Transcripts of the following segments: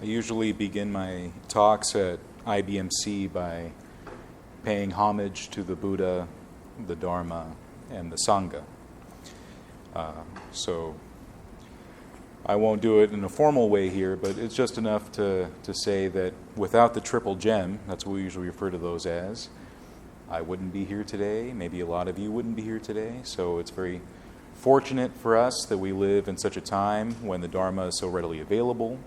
I usually begin my talks at IBMC by paying homage to the Buddha, the Dharma, and the Sangha. So I won't do it in a formal way here, but it's just enough to say that without the triple gem, that's what we usually refer to those as, I wouldn't be here today. Maybe a lot of you wouldn't be here today. So it's very fortunate for us that we live in such a time when the Dharma is so readily available,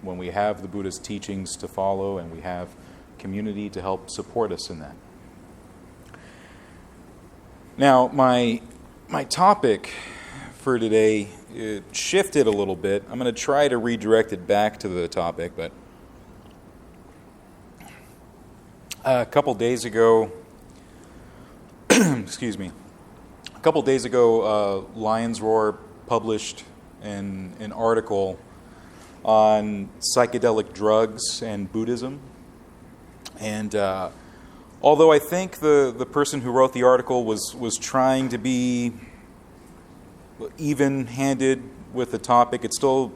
when we have the Buddha's teachings to follow, and we have community to help support us in that. Now, my topic for today shifted a little bit. I'm going to try to redirect it back to the topic, but a couple days ago, Lion's Roar published an article on psychedelic drugs and Buddhism. And although I think the person who wrote the article was trying to be even-handed with the topic, it still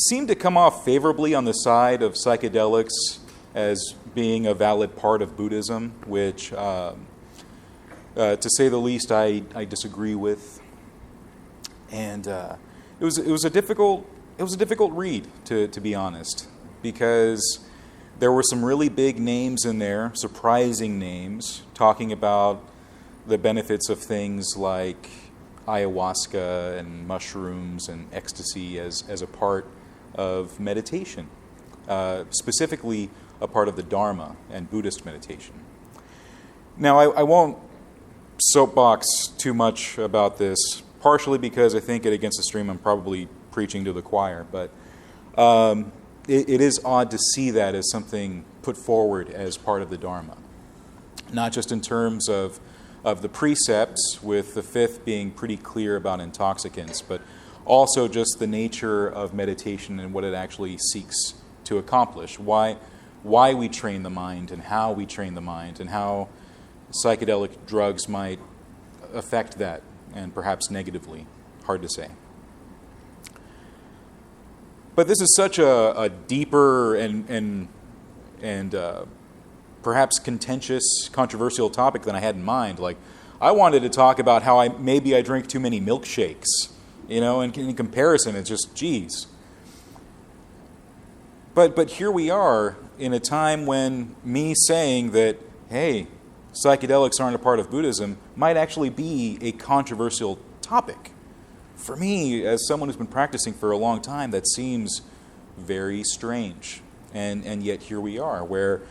seemed to come off favorably on the side of psychedelics as being a valid part of Buddhism, which, to say the least, I disagree with. And it was a difficult read, to be honest, because there were some really big names in there, surprising names, talking about the benefits of things like ayahuasca and mushrooms and ecstasy as a part of meditation, specifically a part of the Dharma and Buddhist meditation. Now, I won't soapbox too much about this, partially because I think at Against the Stream I'm probably preaching to the choir, but it is odd to see that as something put forward as part of the Dharma. Not just in terms of the precepts, with the fifth being pretty clear about intoxicants, but also just the nature of meditation and what it actually seeks to accomplish. Why we train the mind and how we train the mind and how psychedelic drugs might affect that, and perhaps negatively. Hard to say. But this is such a deeper and perhaps contentious, controversial topic than I had in mind. Like, I wanted to talk about how I drink too many milkshakes, and in comparison, it's just, geez. But here we are in a time when me saying that, hey, psychedelics aren't a part of Buddhism might actually be a controversial topic. For me, as someone who's been practicing for a long time, that seems very strange. And yet here we are, where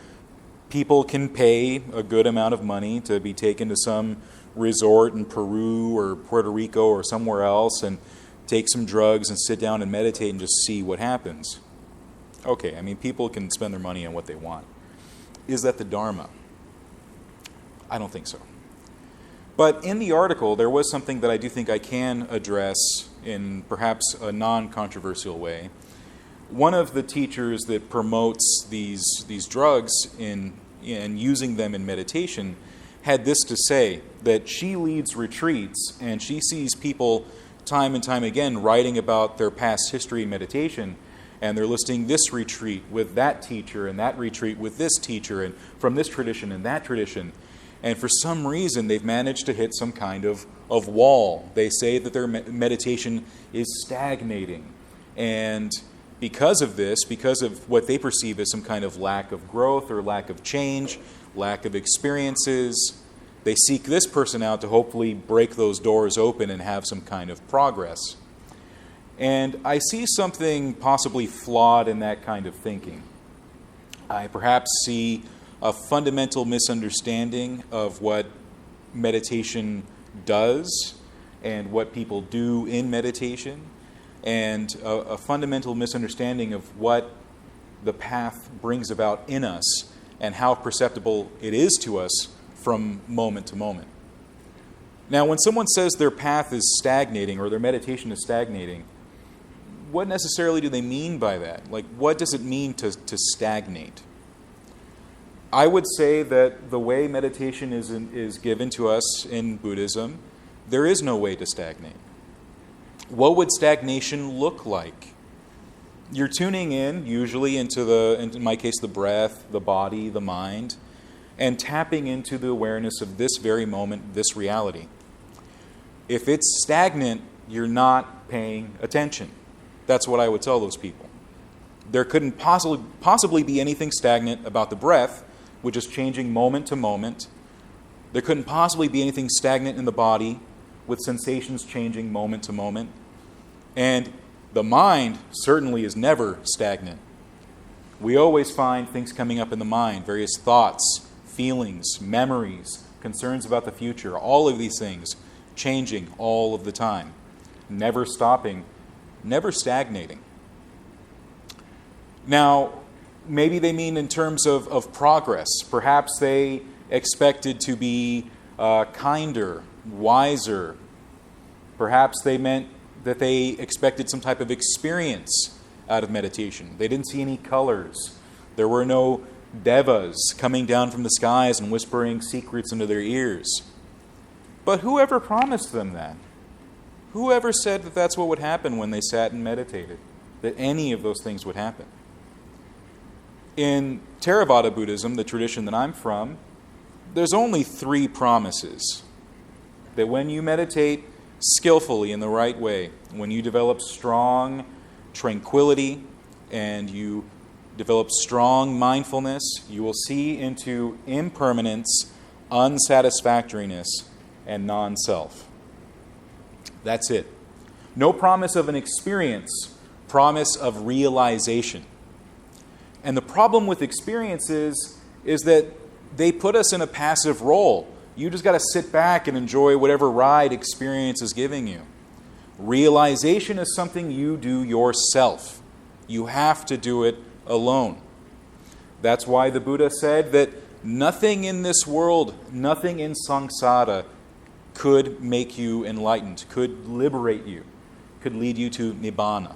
people can pay a good amount of money to be taken to some resort in Peru or Puerto Rico or somewhere else and take some drugs and sit down and meditate and just see what happens. Okay, I mean, people can spend their money on what they want. Is that the Dharma? I don't think so. But in the article, there was something that I do think I can address in perhaps a non-controversial way. One of the teachers that promotes these drugs and using them in meditation had this to say, that she leads retreats and she sees people time and time again writing about their past history in meditation, and they're listing this retreat with that teacher and that retreat with this teacher and from this tradition and that tradition. And for some reason, they've managed to hit some kind of wall. They say that their meditation is stagnating. And because of this, because of what they perceive as some kind of lack of growth or lack of change, lack of experiences, they seek this person out to hopefully break those doors open and have some kind of progress. And I see something possibly flawed in that kind of thinking. I perhaps see a fundamental misunderstanding of what meditation does and what people do in meditation, and a fundamental misunderstanding of what the path brings about in us and how perceptible it is to us from moment to moment. Now, when someone says their path is stagnating or their meditation is stagnating, what necessarily do they mean by that? Like, what does it mean to stagnate? I would say that the way meditation is given to us in Buddhism, there is no way to stagnate. What would stagnation look like? You're tuning in, usually, in my case, the breath, the body, the mind, and tapping into the awareness of this very moment, this reality. If it's stagnant, you're not paying attention. That's what I would tell those people. There couldn't possibly be anything stagnant about the breath, which is changing moment to moment. There couldn't possibly be anything stagnant in the body, with sensations changing moment to moment. And the mind certainly is never stagnant. We always find things coming up in the mind, various thoughts, feelings, memories, concerns about the future, all of these things changing all of the time, never stopping, never stagnating. Now, maybe they mean in terms of progress. Perhaps they expected to be kinder, wiser. Perhaps they meant that they expected some type of experience out of meditation. They didn't see any colors. There were no devas coming down from the skies and whispering secrets into their ears. But whoever promised them that? Whoever said that that's what would happen when they sat and meditated? That any of those things would happen? In Theravada Buddhism, the tradition that I'm from, there's only 3 promises. That when you meditate skillfully in the right way, when you develop strong tranquility and you develop strong mindfulness, you will see into impermanence, unsatisfactoriness, and non-self. That's it. No promise of an experience, promise of realization. And the problem with experiences is that they put us in a passive role. You just got to sit back and enjoy whatever ride experience is giving you. Realization is something you do yourself. You have to do it alone. That's why the Buddha said that nothing in this world, nothing in samsara could make you enlightened, could liberate you, could lead you to nibbana.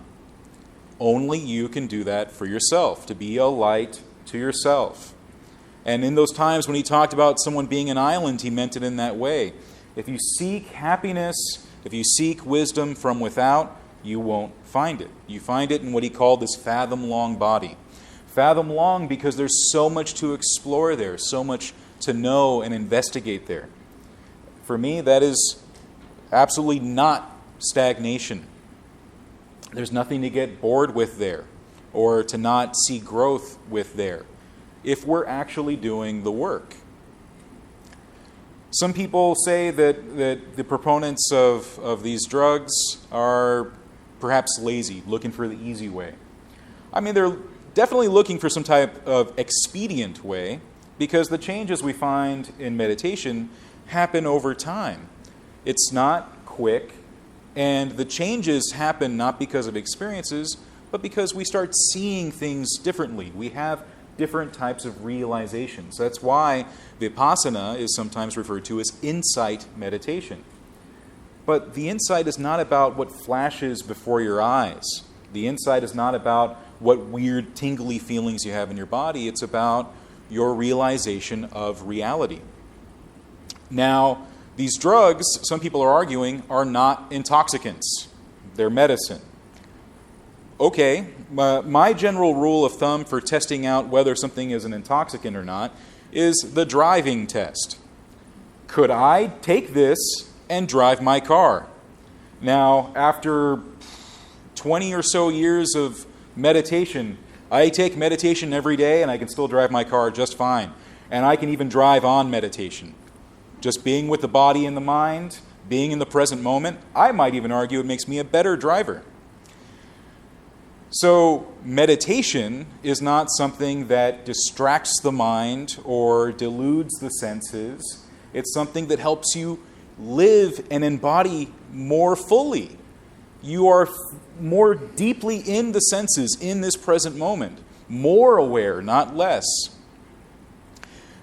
Only you can do that for yourself, to be a light to yourself. And in those times when he talked about someone being an island, he meant it in that way. If you seek happiness, if you seek wisdom from without, you won't find it. You find it in what he called this fathom-long body. Fathom-long because there's so much to explore there, so much to know and investigate there. For me, that is absolutely not stagnation. There's nothing to get bored with there or to not see growth with there if we're actually doing the work. Some people say that the proponents of these drugs are perhaps lazy, looking for the easy way. I mean, they're definitely looking for some type of expedient way because the changes we find in meditation happen over time. It's not quick, and the changes happen not because of experiences, but because we start seeing things differently. We have different types of realizations. That's why vipassana is sometimes referred to as insight meditation. But the insight is not about what flashes before your eyes. The insight is not about what weird tingly feelings you have in your body. It's about your realization of reality. Now, these drugs, some people are arguing, are not intoxicants. They're medicine. Okay, my general rule of thumb for testing out whether something is an intoxicant or not is the driving test. Could I take this and drive my car? Now, after 20 or so years of meditation, I take meditation every day and I can still drive my car just fine. And I can even drive on meditation. Just being with the body and the mind, being in the present moment, I might even argue it makes me a better driver. So meditation is not something that distracts the mind or deludes the senses. It's something that helps you live and embody more fully. You are more deeply in the senses in this present moment, more aware, not less.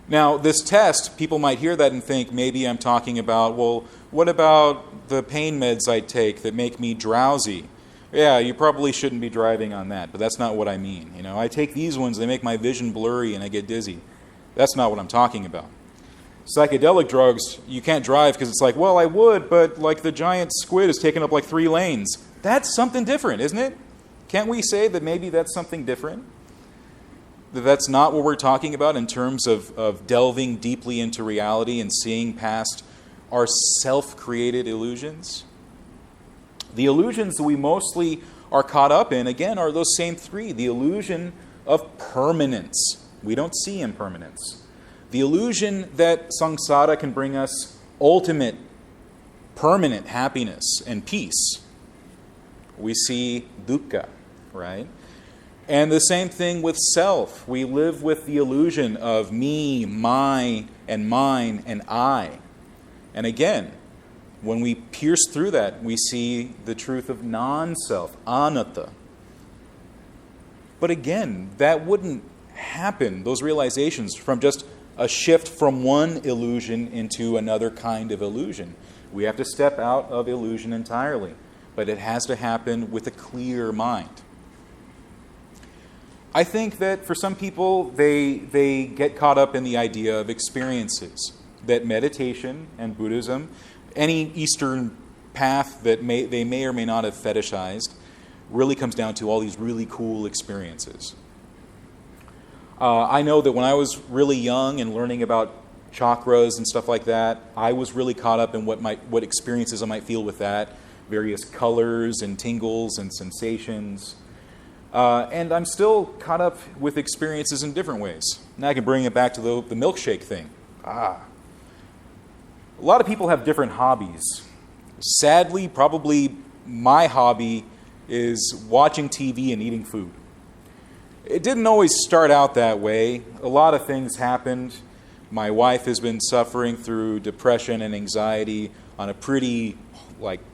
Now, this test, people might hear that and think maybe I'm talking about, well, what about the pain meds I take that make me drowsy? Yeah, you probably shouldn't be driving on that, but that's not what I mean. You know, I take these ones, they make my vision blurry and I get dizzy. That's not what I'm talking about. Psychedelic drugs, you can't drive because it's like, well, I would, but like the giant squid is taking up like 3 lanes. That's something different, isn't it? Can't we say that maybe that's something different? That that's not what we're talking about in terms of delving deeply into reality and seeing past our self-created illusions? The illusions that we mostly are caught up in, again, are those same three. The illusion of permanence. We don't see impermanence. The illusion that samsara can bring us ultimate, permanent happiness and peace. We see dukkha, right? And the same thing with self. We live with the illusion of me, mine, and I. And again, when we pierce through that, we see the truth of non-self, anatta. But again, that wouldn't happen, those realizations, from just a shift from one illusion into another kind of illusion. We have to step out of illusion entirely. But it has to happen with a clear mind. I think that for some people, they get caught up in the idea of experiences. That meditation and Buddhism, any Eastern path that they may or may not have fetishized, really comes down to all these really cool experiences. I know that when I was really young and learning about chakras and stuff like that, I was really caught up in what experiences I might feel with that, various colors and tingles and sensations. And I'm still caught up with experiences in different ways. Now I can bring it back to the milkshake thing. A lot of people have different hobbies. Sadly, probably my hobby is watching TV and eating food. It didn't always start out that way. A lot of things happened. My wife has been suffering through depression and anxiety on a pretty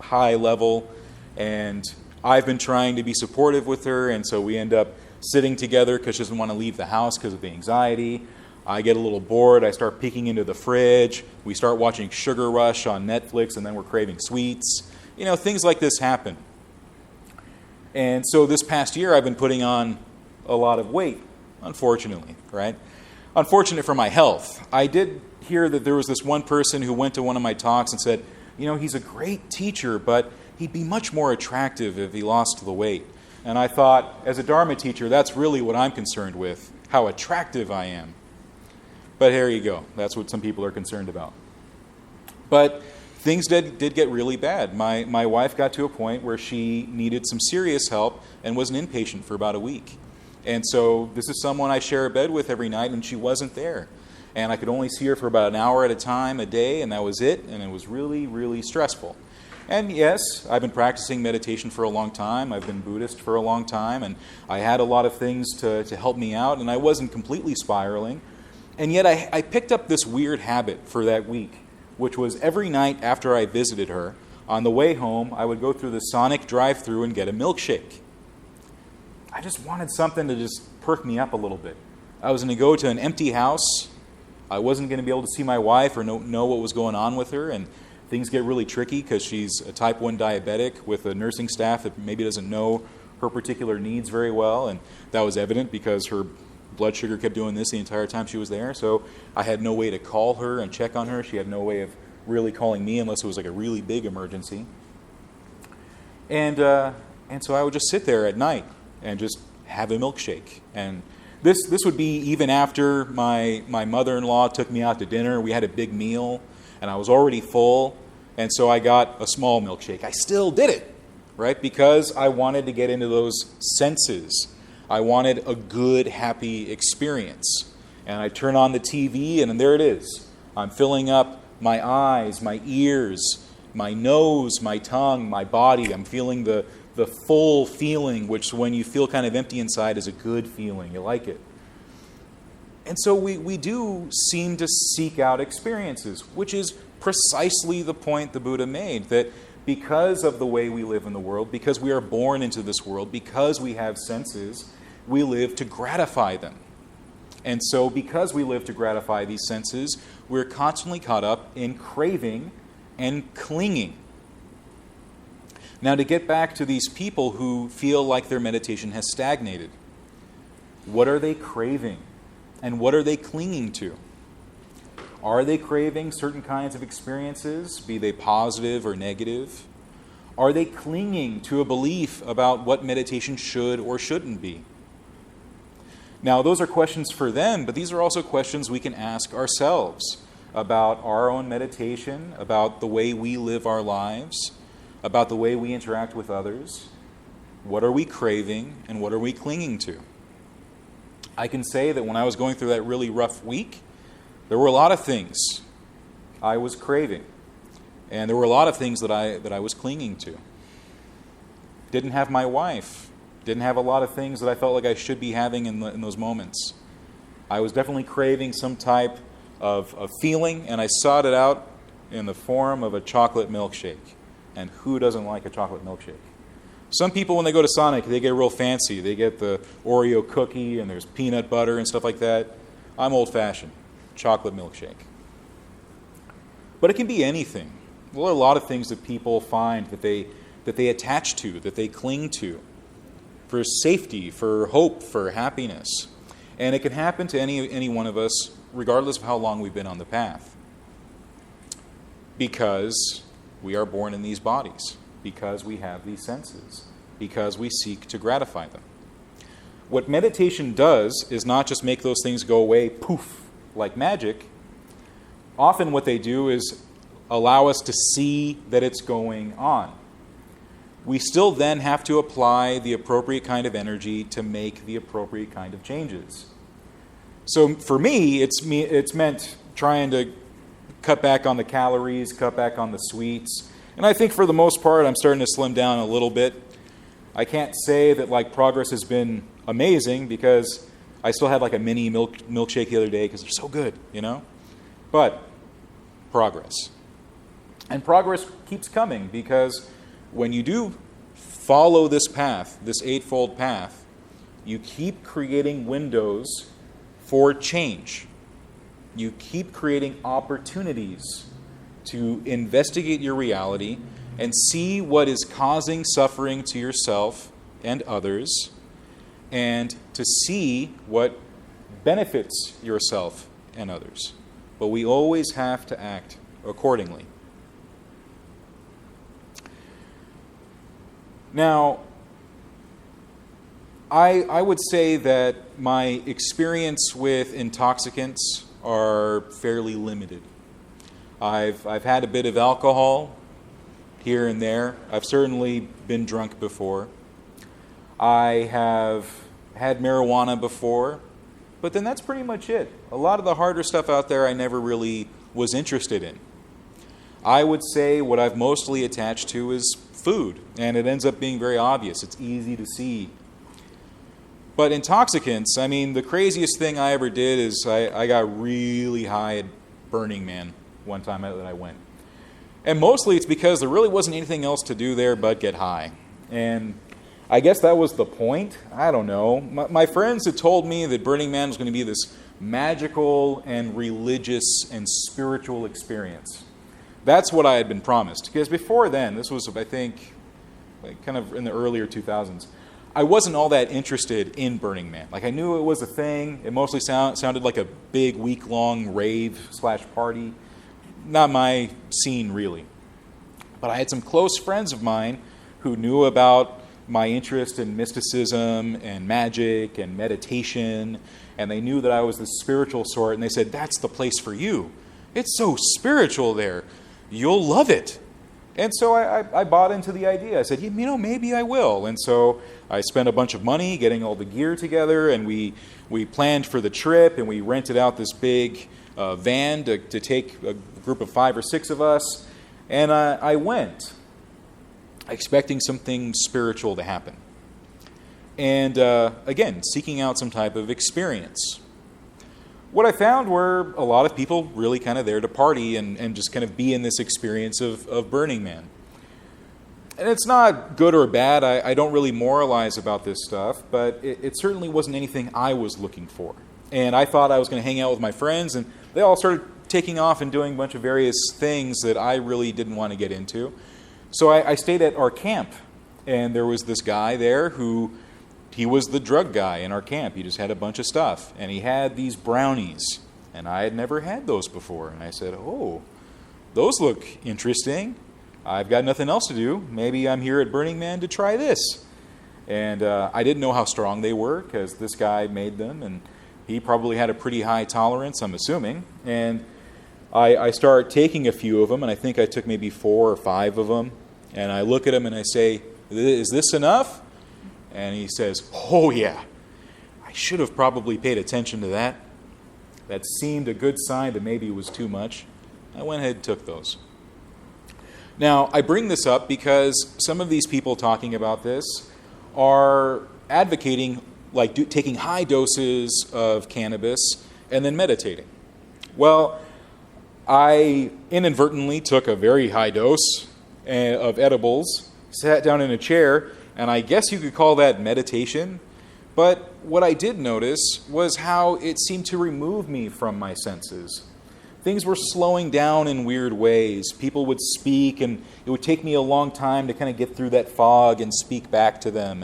high level, and I've been trying to be supportive with her, and so we end up sitting together because she doesn't want to leave the house because of the anxiety. I get a little bored. I start peeking into the fridge. We start watching Sugar Rush on Netflix, and then we're craving sweets. Things like this happen. And so this past year, I've been putting on a lot of weight, unfortunately, right? Unfortunate for my health. I did hear that there was this one person who went to one of my talks and said, he's a great teacher, but he'd be much more attractive if he lost the weight. And I thought, as a Dharma teacher, that's really what I'm concerned with, how attractive I am. But here you go. That's what some people are concerned about. But things did get really bad. My wife got to a point where she needed some serious help and was an inpatient for about a week. And so this is someone I share a bed with every night, and she wasn't there. And I could only see her for about an hour at a time a day, and that was it. And it was really, really stressful. And yes, I've been practicing meditation for a long time. I've been Buddhist for a long time, and I had a lot of things to help me out, and I wasn't completely spiraling. And yet I picked up this weird habit for that week, which was every night after I visited her, on the way home, I would go through the Sonic drive-thru and get a milkshake. I just wanted something to just perk me up a little bit. I was going to go to an empty house. I wasn't going to be able to see my wife or know what was going on with her, and things get really tricky because she's a type 1 diabetic with a nursing staff that maybe doesn't know her particular needs very well, and that was evident because her blood sugar kept doing this the entire time she was there. So I had no way to call her and check on her. She had no way of really calling me unless it was like a really big emergency. And so I would just sit there at night and just have a milkshake. And this would be even after my mother-in-law took me out to dinner. We had a big meal, and I was already full, and so I got a small milkshake. I still did it, right? Because I wanted to get into those senses. I wanted a good, happy experience. And I turn on the TV, and there it is. I'm filling up my eyes, my ears, my nose, my tongue, my body. I'm feeling the full feeling, which when you feel kind of empty inside is a good feeling. You like it. And so we do seem to seek out experiences, which is precisely the point the Buddha made, that because of the way we live in the world, because we are born into this world, because we have senses, we live to gratify them. And so because we live to gratify these senses, we're constantly caught up in craving and clinging. Now, to get back to these people who feel like their meditation has stagnated, what are they craving? And what are they clinging to? Are they craving certain kinds of experiences, be they positive or negative? Are they clinging to a belief about what meditation should or shouldn't be? Now, those are questions for them, but these are also questions we can ask ourselves about our own meditation, about the way we live our lives, about the way we interact with others. What are we craving and what are we clinging to? I can say that when I was going through that really rough week, there were a lot of things I was craving. And there were a lot of things that I was clinging to. Didn't have my wife. Didn't have a lot of things that I felt like I should be having in those moments. I was definitely craving some type of feeling, and I sought it out in the form of a chocolate milkshake. And who doesn't like a chocolate milkshake? Some people, when they go to Sonic, they get real fancy. They get the Oreo cookie, and there's peanut butter and stuff like that. I'm old-fashioned. Chocolate milkshake. But it can be anything. There are a lot of things that people find that they attach to, that they cling to, for safety, for hope, for happiness. And it can happen to any one of us, regardless of how long we've been on the path. Because we are born in these bodies, because we have these senses, because we seek to gratify them. What meditation does is not just make those things go away, poof, like magic. Often what they do is allow us to see that it's going on. We still then have to apply the appropriate kind of energy to make the appropriate kind of changes. So for me, it's meant trying to cut back on the calories, cut back on the sweets. And I think for the most part, I'm starting to slim down a little bit. I can't say that progress has been amazing because I still had a mini milkshake the other day because they're so good, But progress. And progress keeps coming because when you do follow this path, this eightfold path, you keep creating windows for change. You keep creating opportunities to investigate your reality and see what is causing suffering to yourself and others, and to see what benefits yourself and others. But we always have to act accordingly. Now, I would say that my experience with intoxicants are fairly limited. I've had a bit of alcohol here and there. I've certainly been drunk before. I have had marijuana before, but then that's pretty much it. A lot of the harder stuff out there I never really was interested in. I would say what I've mostly attached to is food, and it ends up being very obvious. It's easy to see. But intoxicants, the craziest thing I ever did is I got really high at Burning Man one time that I went. And mostly it's because there really wasn't anything else to do there but get high. And I guess that was the point. I don't know. My friends had told me that Burning Man was going to be this magical and religious and spiritual experience. That's what I had been promised. Because before then, this was, I think, kind of in the earlier 2000s, I wasn't all that interested in Burning Man. I knew it was a thing. It mostly sounded like a big week-long rave/party. Not my scene, really. But I had some close friends of mine who knew about my interest in mysticism and magic and meditation, and they knew that I was the spiritual sort, and they said, "That's the place for you. It's so spiritual there. You'll love it." And so I bought into the idea. I said, maybe I will. And so I spent a bunch of money getting all the gear together, and we planned for the trip, and we rented out this big van to take a group of 5 or 6 of us. And I went, expecting something spiritual to happen. And again, seeking out some type of experience. What I found were a lot of people really kind of there to party and just kind of be in this experience of Burning Man. And it's not good or bad. I don't really moralize about this stuff, but it certainly wasn't anything I was looking for. And I thought I was going to hang out with my friends, and they all started taking off and doing a bunch of various things that I really didn't want to get into. So I stayed at our camp, and there was this guy there he was the drug guy in our camp. He just had a bunch of stuff. And he had these brownies. And I had never had those before. And I said, "Oh, those look interesting." I've got nothing else to do. Maybe I'm here at Burning Man to try this. And I didn't know how strong they were because this guy made them, and he probably had a pretty high tolerance, I'm assuming. And I start taking a few of them, and I think I took maybe 4 or 5 of them. And I look at him and I say, "Is this enough?" And he says, "Oh yeah, I should have probably paid attention to that. That seemed a good sign that maybe it was too much." I went ahead and took those. Now, I bring this up because some of these people talking about this are advocating taking high doses of cannabis and then meditating. Well, I inadvertently took a very high dose of edibles, sat down in a chair, and I guess you could call that meditation. But what I did notice was how it seemed to remove me from my senses. Things were slowing down in weird ways. People would speak, and it would take me a long time to kind of get through that fog and speak back to them.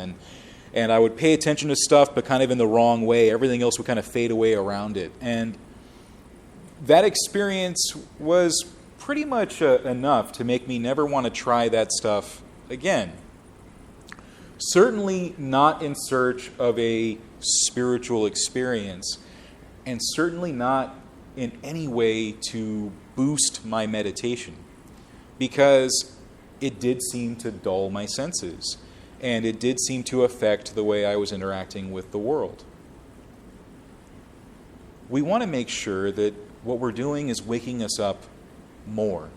And I would pay attention to stuff, but kind of in the wrong way. Everything else would kind of fade away around it. And that experience was pretty much enough to make me never want to try that stuff again. Certainly not in search of a spiritual experience, and certainly not in any way to boost my meditation, because it did seem to dull my senses, and it did seem to affect the way I was interacting with the world. We want to make sure that what we're doing is waking us up more,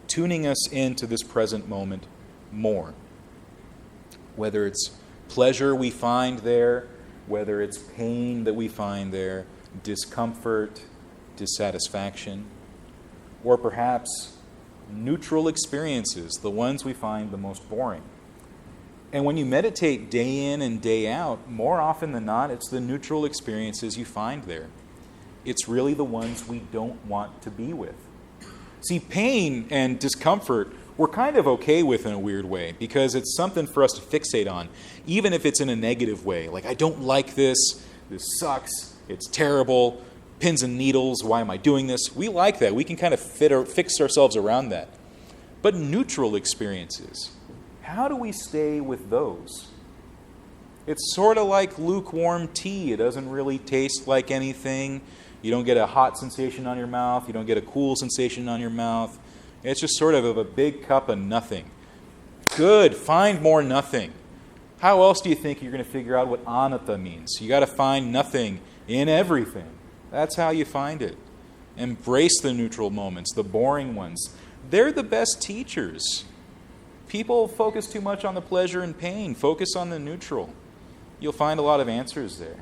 tuning us into this present moment more. Whether it's pleasure we find there, whether it's pain that we find there, discomfort, dissatisfaction, or perhaps neutral experiences, the ones we find the most boring. And when you meditate day in and day out, more often than not, it's the neutral experiences you find there. It's really the ones we don't want to be with. See, pain and discomfort we're kind of okay with in a weird way, because it's something for us to fixate on, even if it's in a negative way. Like, I don't like this sucks, it's terrible, pins and needles, why am I doing this? We like that. We can kind of fix ourselves around that. But neutral experiences, how do we stay with those? It's sort of like lukewarm tea. It doesn't really taste like anything. You don't get a hot sensation on your mouth. You don't get a cool sensation on your mouth. It's just sort of a big cup of nothing. Good. Find more nothing. How else do you think you're going to figure out what anatta means? You got to find nothing in everything. That's how you find it. Embrace the neutral moments, the boring ones. They're the best teachers. People focus too much on the pleasure and pain. Focus on the neutral. You'll find a lot of answers there.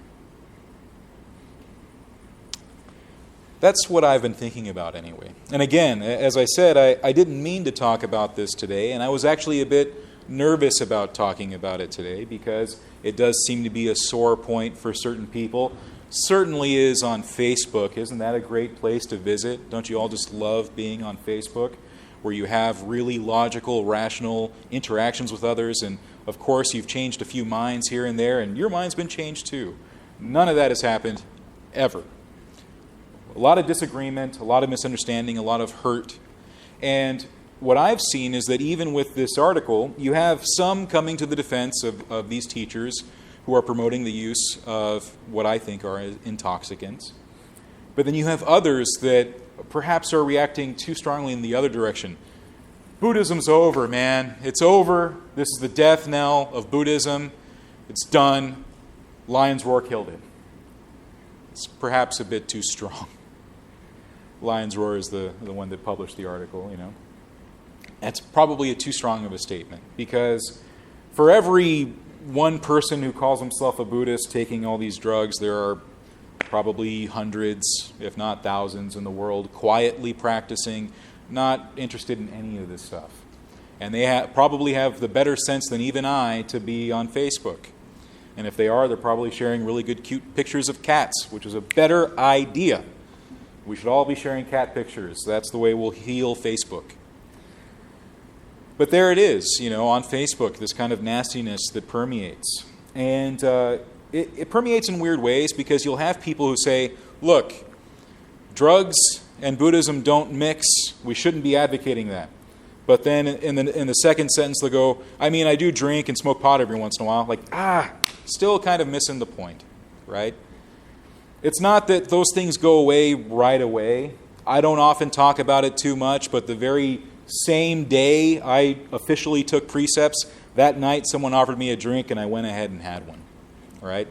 That's what I've been thinking about anyway. And again, as I said, I didn't mean to talk about this today, and I was actually a bit nervous about talking about it today because it does seem to be a sore point for certain people. Certainly is on Facebook. Isn't that a great place to visit? Don't you all just love being on Facebook, where you have really logical, rational interactions with others, and of course you've changed a few minds here and there, and your mind's been changed too. None of that has happened ever. A lot of disagreement, a lot of misunderstanding, a lot of hurt. And what I've seen is that even with this article, you have some coming to the defense of these teachers who are promoting the use of what I think are intoxicants. But then you have others that perhaps are reacting too strongly in the other direction. Buddhism's over, man. It's over. This is the death knell of Buddhism. It's done. Lion's Roar killed it. It's perhaps a bit too strong. Lion's Roar is the one that published the article, That's probably too strong of a statement, because for every one person who calls himself a Buddhist taking all these drugs, there are probably hundreds, if not thousands in the world, quietly practicing, not interested in any of this stuff. And they probably have the better sense than even I to be on Facebook. And if they are, they're probably sharing really good, cute pictures of cats, which is a better idea. We should all be sharing cat pictures. That's the way we'll heal Facebook. But there it is, on Facebook, this kind of nastiness that permeates. And it permeates in weird ways, because you'll have people who say, look, drugs and Buddhism don't mix. We shouldn't be advocating that. But then in the second sentence they'll go, I mean, I do drink and smoke pot every once in a while. Like, still kind of missing the point, right? It's not that those things go away right away. I don't often talk about it too much, but the very same day I officially took precepts, that night someone offered me a drink and I went ahead and had one, right?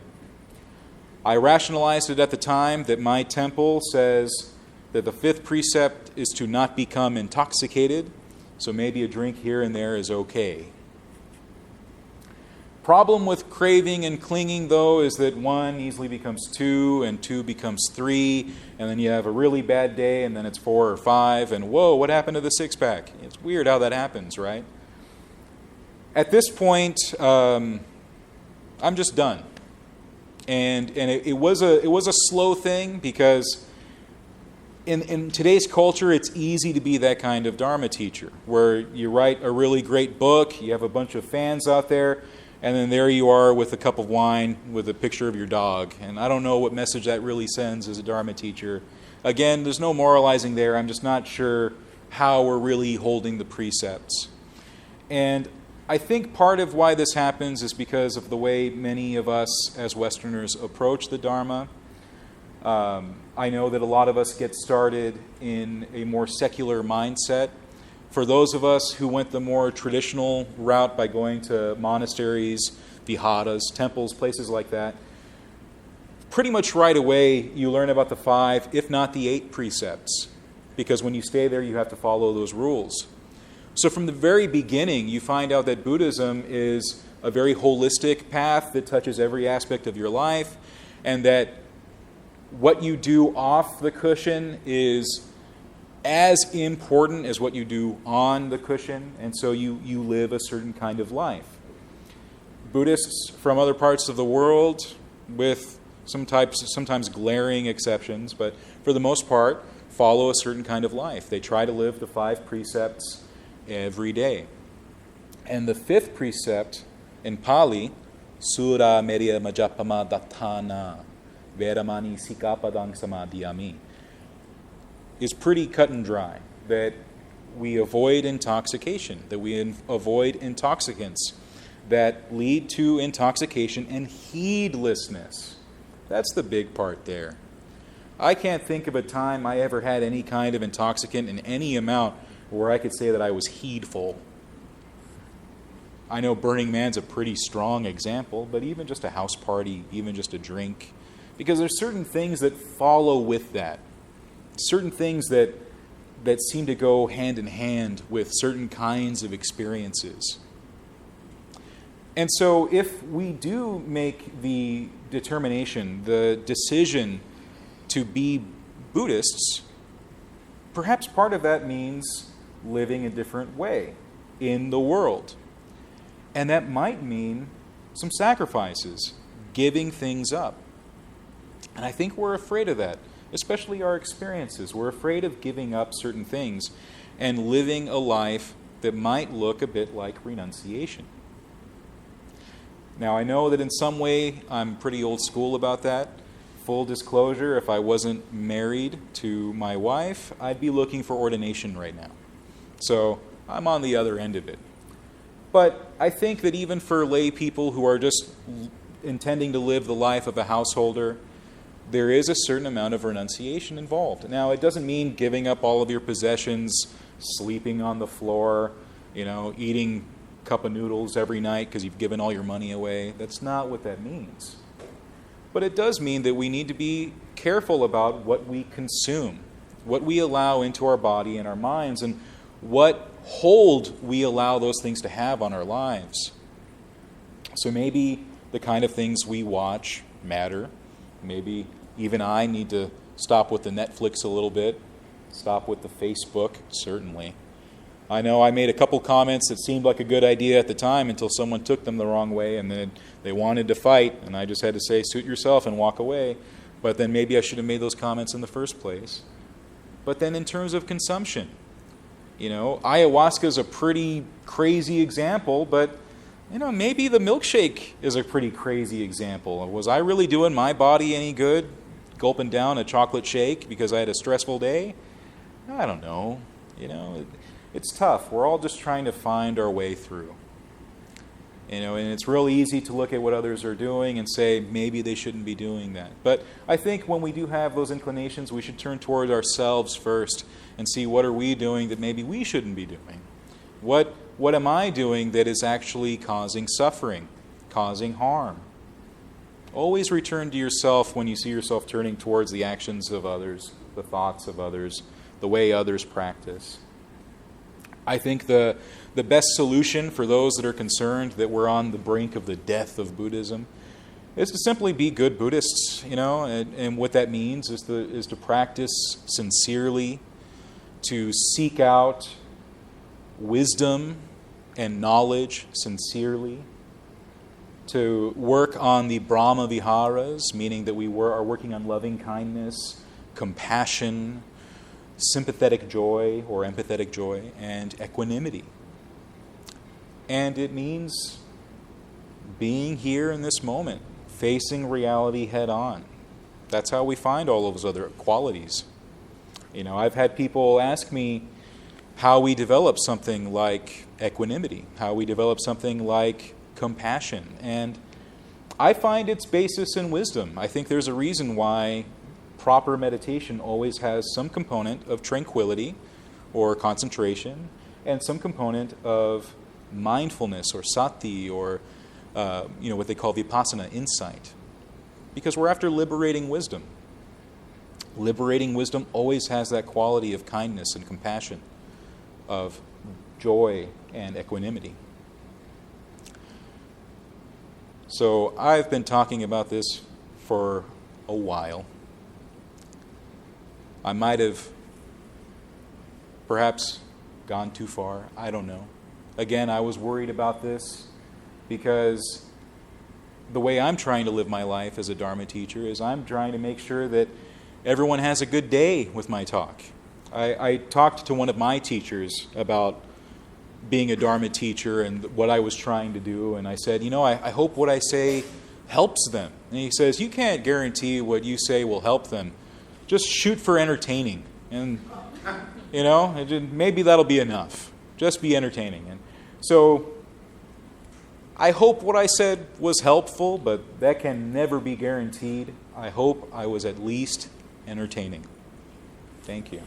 I rationalized it at the time that my temple says that the fifth precept is to not become intoxicated, so maybe a drink here and there is okay. Problem with craving and clinging, though, is that 1 easily becomes 2, and 2 becomes 3, and then you have a really bad day, and then it's 4 or 5, and whoa, what happened to the six-pack? It's weird how that happens, right? At this point, I'm just done. And it was a slow thing, because in today's culture, it's easy to be that kind of Dharma teacher, where you write a really great book, you have a bunch of fans out there, and then there you are with a cup of wine with a picture of your dog. And I don't know what message that really sends as a Dharma teacher. Again, there's no moralizing there. I'm just not sure how we're really holding the precepts. And I think part of why this happens is because of the way many of us as Westerners approach the Dharma. I know that a lot of us get started in a more secular mindset. For those of us who went the more traditional route by going to monasteries, viharas, temples, places like that, pretty much right away you learn about the 5, if not the 8 precepts, because when you stay there you have to follow those rules. So from the very beginning you find out that Buddhism is a very holistic path that touches every aspect of your life, and that what you do off the cushion is as important as what you do on the cushion, and so you live a certain kind of life. Buddhists from other parts of the world, with sometimes glaring exceptions, but for the most part, follow a certain kind of life. They try to live the 5 precepts every day. And the 5th precept in Pali, Sura Merya Majapama Dattana Veramani Sikapadang Samadhyami, is pretty cut and dry, that we avoid intoxication, that we avoid intoxicants that lead to intoxication and heedlessness. That's the big part there. I can't think of a time I ever had any kind of intoxicant in any amount where I could say that I was heedful. I know Burning Man's a pretty strong example, but even just a house party, even just a drink, because there's certain things that follow with that. Certain things that seem to go hand in hand with certain kinds of experiences. And so if we do make the determination, the decision to be Buddhists, perhaps part of that means living a different way in the world. And that might mean some sacrifices, giving things up. And I think we're afraid of that. Especially our experiences. We're afraid of giving up certain things and living a life that might look a bit like renunciation. Now, I know that in some way I'm pretty old school about that. Full disclosure, if I wasn't married to my wife, I'd be looking for ordination right now. So I'm on the other end of it. But I think that even for lay people who are just intending to live the life of a householder, there is a certain amount of renunciation involved. Now, it doesn't mean giving up all of your possessions, sleeping on the floor, eating a cup of noodles every night because you've given all your money away. That's not what that means. But it does mean that we need to be careful about what we consume, what we allow into our body and our minds, and what hold we allow those things to have on our lives. So maybe the kind of things we watch matter. Maybe even I need to stop with the Netflix a little bit, stop with the Facebook, certainly. I know I made a couple comments that seemed like a good idea at the time until someone took them the wrong way, and then they wanted to fight, and I just had to say, suit yourself and walk away. But then maybe I should have made those comments in the first place. But then in terms of consumption, ayahuasca is a pretty crazy example, but maybe the milkshake is a pretty crazy example. Was I really doing my body any good, gulping down a chocolate shake because I had a stressful day? I don't know. It's tough. We're all just trying to find our way through. And it's real easy to look at what others are doing and say, maybe they shouldn't be doing that. But I think when we do have those inclinations, we should turn toward ourselves first and see what are we doing that maybe we shouldn't be doing. What am I doing that is actually causing suffering, causing harm? Always return to yourself when you see yourself turning towards the actions of others, the thoughts of others, the way others practice. I think the best solution for those that are concerned that we're on the brink of the death of Buddhism is to simply be good Buddhists, and what that means is to practice sincerely, to seek out wisdom and knowledge sincerely, to work on the Brahma Viharas, meaning that we are working on loving kindness, compassion, sympathetic joy or empathetic joy, and equanimity. And it means being here in this moment, facing reality head on. That's how we find all of those other qualities. I've had people ask me how we develop something like equanimity, how we develop something like compassion. And I find its basis in wisdom. I think there's a reason why proper meditation always has some component of tranquility or concentration and some component of mindfulness or sati or what they call vipassana, insight. Because we're after liberating wisdom. Liberating wisdom always has that quality of kindness and compassion, of joy and equanimity. So I've been talking about this for a while. I might have perhaps gone too far. I don't know. Again, I was worried about this because the way I'm trying to live my life as a Dharma teacher is I'm trying to make sure that everyone has a good day with my talk. I talked to one of my teachers about being a Dharma teacher and what I was trying to do, and I said, I hope what I say helps them. And he says, you can't guarantee what you say will help them. Just shoot for entertaining. And, maybe that'll be enough. Just be entertaining. And so I hope what I said was helpful, but that can never be guaranteed. I hope I was at least entertaining. Thank you.